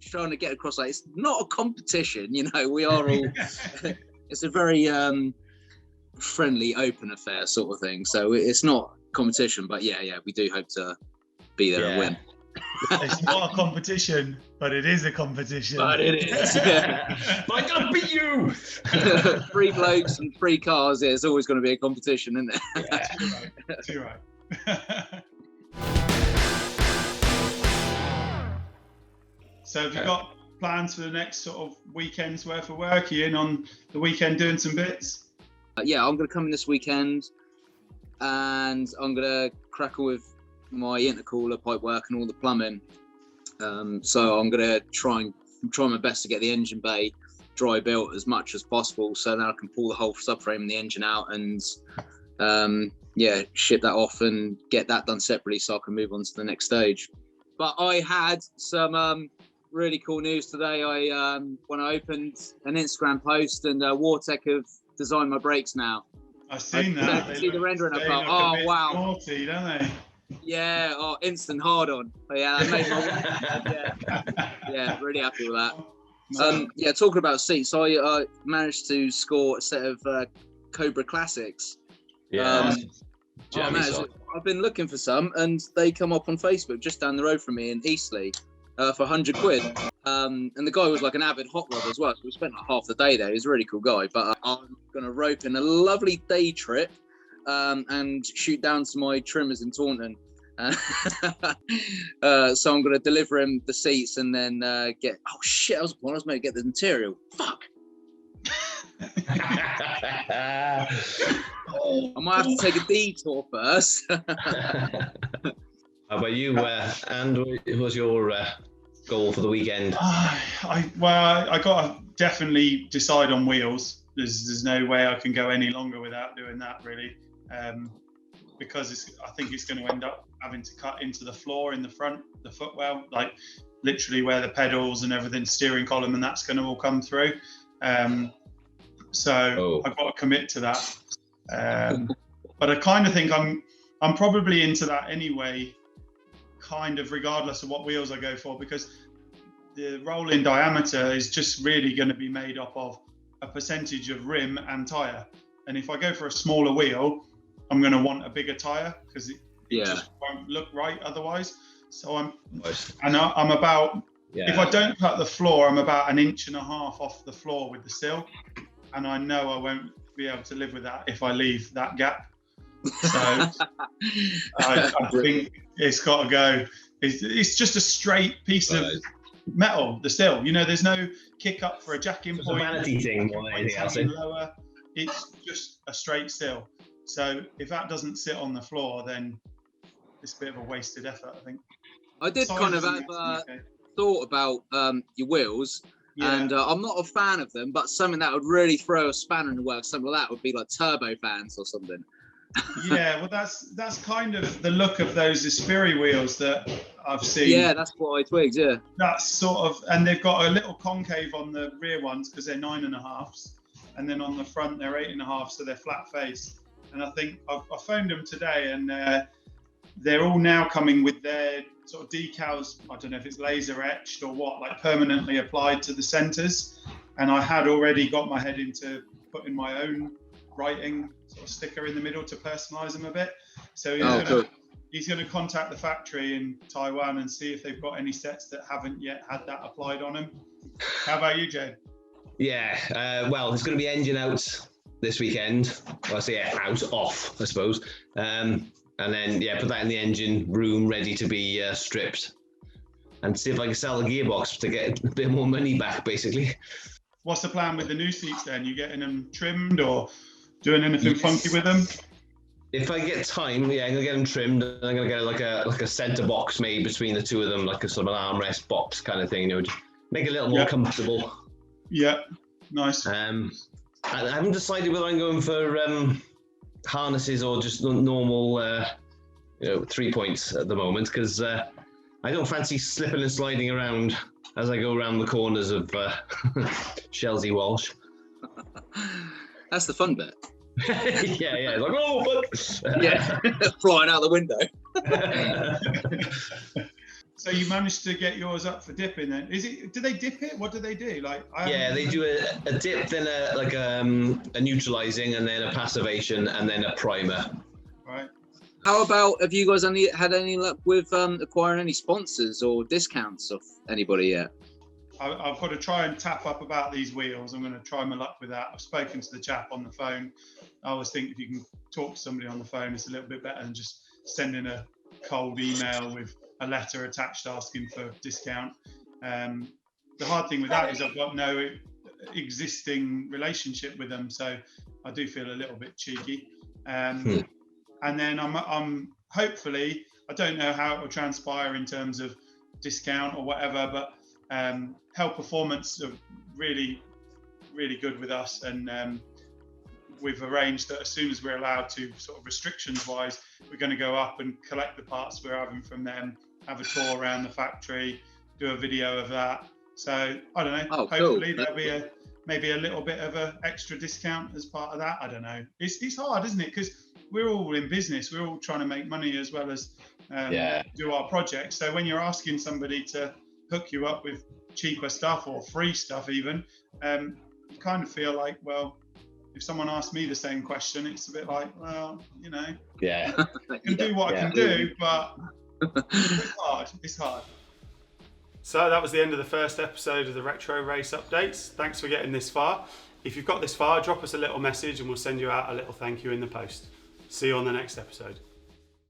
trying to get across, like, it's not a competition, you know, we are all, it's a very friendly, open affair sort of thing. So it's not competition, but yeah, we do hope to be there and win. It's not a competition, but it is a competition. But it is, yeah. But I'm gonna beat you. 3 blokes and 3 cars. It's always going to be a competition, isn't it? Yeah. Too right. So have you got plans for the next sort of weekend's worth of work? Are you in on the weekend doing some bits? Yeah, I'm going to come in this weekend, and I'm going to crack on with my intercooler, pipe work, and all the plumbing. So I'm going to try my best to get the engine bay dry built as much as possible, so then I can pull the whole subframe and the engine out and ship that off and get that done separately, so I can move on to the next stage. But I had some really cool news today. When I opened an Instagram post, and Wartech have designed my brakes now. I've seen that. I can see the rendering. I thought, oh wow, naughty, don't they? Yeah, instant hard on. Yeah, that made my yeah, really happy with that. Talking about seats, I managed to score a set of Cobra Classics. Yeah. I've been looking for some, and they come up on Facebook just down the road from me in Eastleigh for £100. And the guy was like an avid hot rod as well, so we spent like half the day there. He's a really cool guy. But I'm going to rope in a lovely day trip and shoot down to my trimmers in Taunton. So I'm going to deliver him the seats and then get. Oh shit! I was meant to get the material. Fuck. I might have to take a detour first. How about you, and what was your goal for the weekend? I got to definitely decide on wheels. There's no way I can go any longer without doing that, really, because I think it's going to end up having to cut into the floor in the front, the footwell, like literally where the pedals and everything, steering column, and that's going to all come through. So I've got to commit to that. But I kind of think I'm probably into that anyway, kind of regardless of what wheels I go for, because the rolling diameter is just really going to be made up of a percentage of rim and tyre. And if I go for a smaller wheel, I'm going to want a bigger tyre because it just won't look right otherwise. So I'm about, if I don't cut the floor, I'm about 1.5 inches off the floor with the sill. And I know I won't be able to live with that if I leave that gap. So I think it's got to go. It's just a straight piece of metal, the sill. You know, there's no kick up for a jacking point. It's a vanity thing more than anything else. Lower. It's just a straight sill. So if that doesn't sit on the floor, then it's a bit of a wasted effort, I think. I did kind of have thought about your wheels. Yeah. And I'm not a fan of them, but something that would really throw a spanner in the works, something like that, would be like turbo fans or something. Yeah, well, that's kind of the look of those Aspiri wheels that I've seen. Yeah, that's what I twigged, yeah. That's sort of, and they've got a little concave on the rear ones because they're 9.5s, and then on the front they're 8.5, so they're flat face. And I think I phoned them today, and they're all now coming with their sort of decals. I don't know if it's laser etched or what, like permanently applied to the centers. And I had already got my head into putting my own writing sort of sticker in the middle to personalize them a bit. So he's going to contact the factory in Taiwan and see if they've got any sets that haven't yet had that applied on them. How about you, Jay? Yeah, well, there's going to be engine out this weekend. Well, I say off, I suppose. And then, put that in the engine room, ready to be stripped. And see if I can sell the gearbox to get a bit more money back, basically. What's the plan with the new seats then? You getting them trimmed or doing anything funky with them? If I get time, I'm going to get them trimmed. And I'm going to get like a centre box made between the two of them, like a sort of an armrest box kind of thing, just make it a little more comfortable. Yeah, nice. I haven't decided whether I'm going for harnesses or just normal 3 points at the moment, because I don't fancy slipping and sliding around as I go around the corners of Chelsea Walsh. That's the fun bit. yeah, it's like, oh, fuck! Flying out the window. So you managed to get yours up for dipping then? Do they dip it? What do they do? They do a dip, then a neutralizing, and then a passivation, and then a primer. Right. How about, have you guys had any luck with acquiring any sponsors or discounts off anybody yet? I've got to try and tap up about these wheels. I'm going to try my luck with that. I've spoken to the chap on the phone. I always think if you can talk to somebody on the phone, it's a little bit better than just sending a cold email with a letter attached asking for discount. The hard thing with that is I've got no existing relationship with them, so I do feel a little bit cheeky. And then I'm hopefully, I don't know how it will transpire in terms of discount or whatever, but Hell Performance are really, really good with us, and we've arranged that as soon as we're allowed to, sort of restrictions wise, we're going to go up and collect the parts we're having from them, have a tour around the factory, do a video of that. So I don't know, hopefully there'll be maybe a little bit of an extra discount as part of that. I don't know. It's hard, isn't it? Because we're all in business, we're all trying to make money as well as do our projects. So when you're asking somebody to hook you up with cheaper stuff or free stuff even, you kind of feel like, well, if someone asked me the same question, it's a bit like, well, I can do what I can do, but it's hard. So that was the end of the first episode of the Retro Race Updates. Thanks for getting this far. If you've got this far, drop us a little message and we'll send you out a little thank you in the post. See you on the next episode.